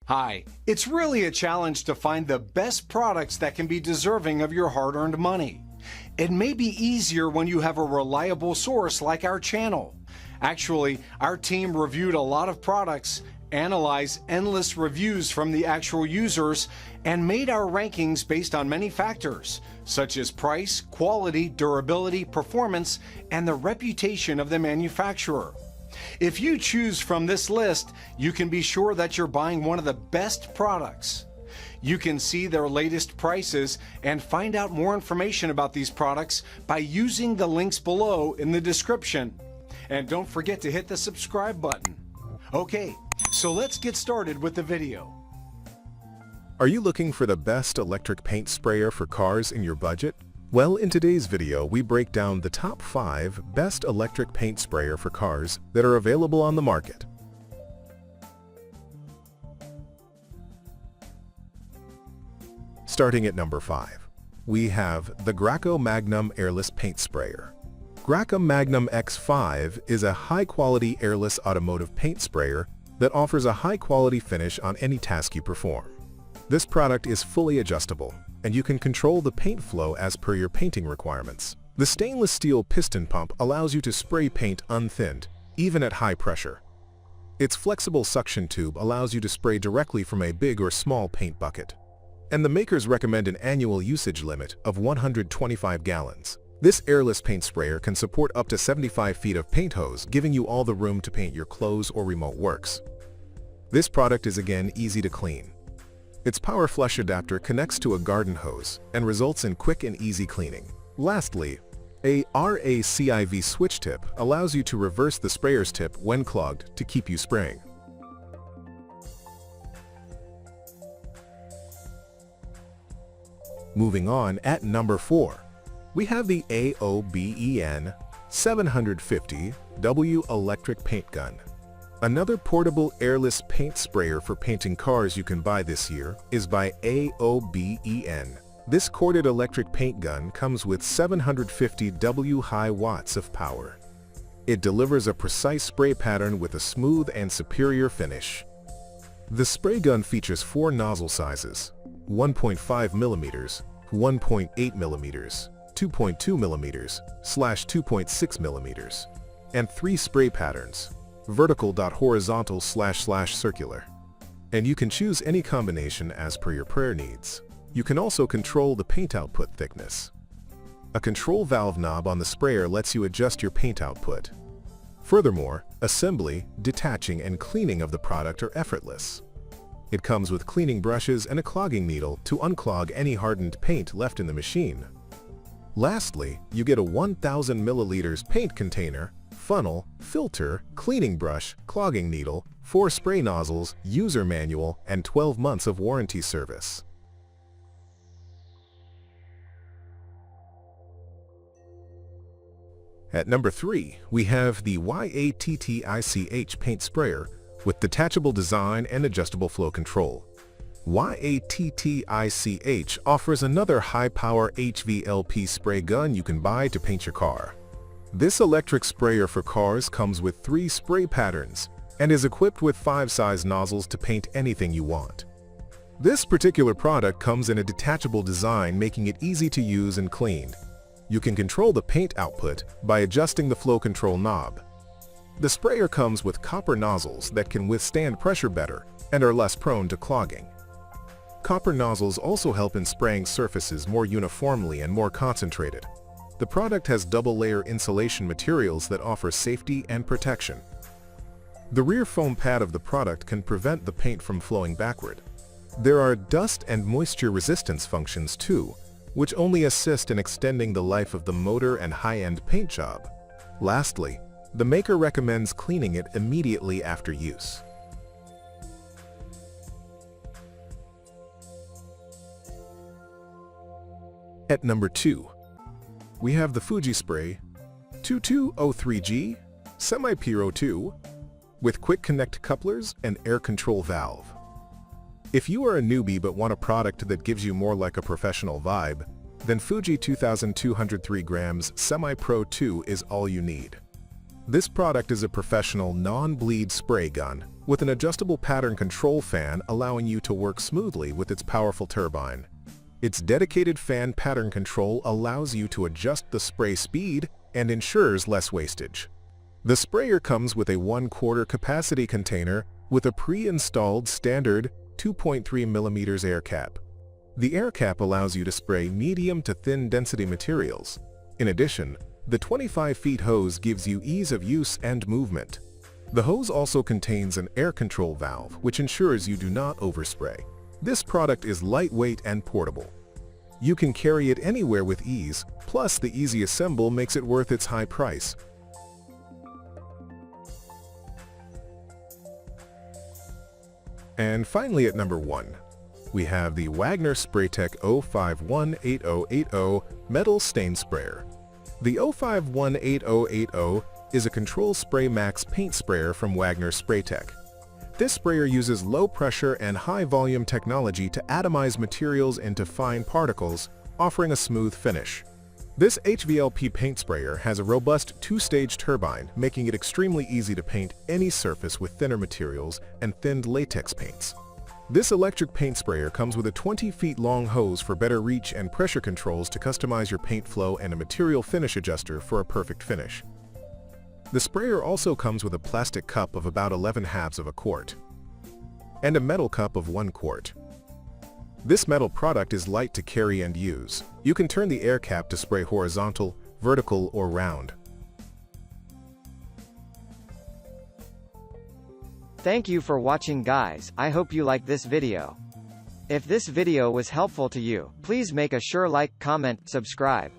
Hi, it's really a challenge to find the best products that can be deserving of your hard-earned money. It may be easier when you have a reliable source like our channel. Actually, our team reviewed a lot of products, analyzed endless reviews from the actual users, and made our rankings based on many factors, such as price, quality, durability, performance, and the reputation of the manufacturer. If you choose from this list, you can be sure that you're buying one of the best products. You can see their latest prices and find out more information about these products by using the links below in the description. And don't forget to hit the subscribe button. Okay, so let's get started with the video. Are you looking for the best electric paint sprayer for cars in your budget? Well, in today's video, we break down the top 5 best electric paint sprayer for cars that are available on the market. Starting at number 5, we have the Graco Magnum Airless Paint Sprayer. Graco Magnum X5 is a high-quality airless automotive paint sprayer that offers a high-quality finish on any task you perform. This product is fully adjustable, and you can control the paint flow as per your painting requirements. The stainless steel piston pump allows you to spray paint unthinned, even at high pressure. Its flexible suction tube allows you to spray directly from a big or small paint bucket. And the makers recommend an annual usage limit of 125 gallons. This airless paint sprayer can support up to 75 feet of paint hose, giving you all the room to paint your clothes or remote works. This product is again easy to clean. Its power flush adapter connects to a garden hose and results in quick and easy cleaning. Lastly, a RACIV switch tip allows you to reverse the sprayer's tip when clogged to keep you spraying. Moving on, at number 4, we have the AOBEN 750W electric paint gun. Another portable airless paint sprayer for painting cars you can buy this year is by AOBEN. This corded electric paint gun comes with 750W high watts of power. It delivers a precise spray pattern with a smooth and superior finish. The spray gun features 4 nozzle sizes: 1.5 millimeters, 1.8 millimeters, 2.2 millimeters, /2.6 millimeters, and 3 spray patterns: vertical, horizontal, / circular. And you can choose any combination as per your prayer needs. You can also control the paint output thickness. A control valve knob on the sprayer lets you adjust your paint output. Furthermore, assembly, detaching, and cleaning of the product are effortless. It comes with cleaning brushes and a clogging needle to unclog any hardened paint left in the machine. Lastly, you get a 1,000 milliliters paint container, funnel, filter, cleaning brush, clogging needle, 4 spray nozzles, user manual, and 12 months of warranty service. At number 3, we have the YATTICH paint sprayer with detachable design and adjustable flow control. YATTICH offers another high-power HVLP spray gun you can buy to paint your car. This electric sprayer for cars comes with 3 spray patterns and is equipped with 5-size nozzles to paint anything you want. This particular product comes in a detachable design, making it easy to use and clean. You can control the paint output by adjusting the flow control knob. The sprayer comes with copper nozzles that can withstand pressure better and are less prone to clogging. Copper nozzles also help in spraying surfaces more uniformly and more concentrated. The product has double-layer insulation materials that offer safety and protection. The rear foam pad of the product can prevent the paint from flowing backward. There are dust and moisture resistance functions too, which only assist in extending the life of the motor and high-end paint job. Lastly, the maker recommends cleaning it immediately after use. At number 2, we have the Fuji Spray 2203G Semi-Puro 2 with quick connect couplers and air control valve. If you are a newbie but want a product that gives you more like a professional vibe, then Fuji 2203 grams Semi-Pro 2 is all you need. This product is a professional non-bleed spray gun with an adjustable pattern control fan allowing you to work smoothly with its powerful turbine. Its dedicated fan pattern control allows you to adjust the spray speed and ensures less wastage. The sprayer comes with a 1/4 capacity container with a pre-installed standard 2.3 mm air cap. The air cap allows you to spray medium to thin density materials. In addition, the 25 feet hose gives you ease of use and movement. The hose also contains an air control valve, which ensures you do not overspray. This product is lightweight and portable. You can carry it anywhere with ease, plus the easy assemble makes it worth its high price. And finally at number 1, we have the Wagner Spraytech 0518080 Metal Stain Sprayer. The 0518080 is a Control Spray Max paint sprayer from Wagner Spraytech. This sprayer uses low-pressure and high-volume technology to atomize materials into fine particles, offering a smooth finish. This HVLP paint sprayer has a robust 2-stage turbine, making it extremely easy to paint any surface with thinner materials and thinned latex paints. This electric paint sprayer comes with a 20 feet long hose for better reach and pressure controls to customize your paint flow and a material finish adjuster for a perfect finish. The sprayer also comes with a plastic cup of about 11/2 of a quart and a metal cup of 1 quart. This metal product is light to carry and use. You can turn the air cap to spray horizontal, vertical, or round. Thank you for watching, guys. I hope you liked this video. If this video was helpful to you, please make a sure like, comment, subscribe.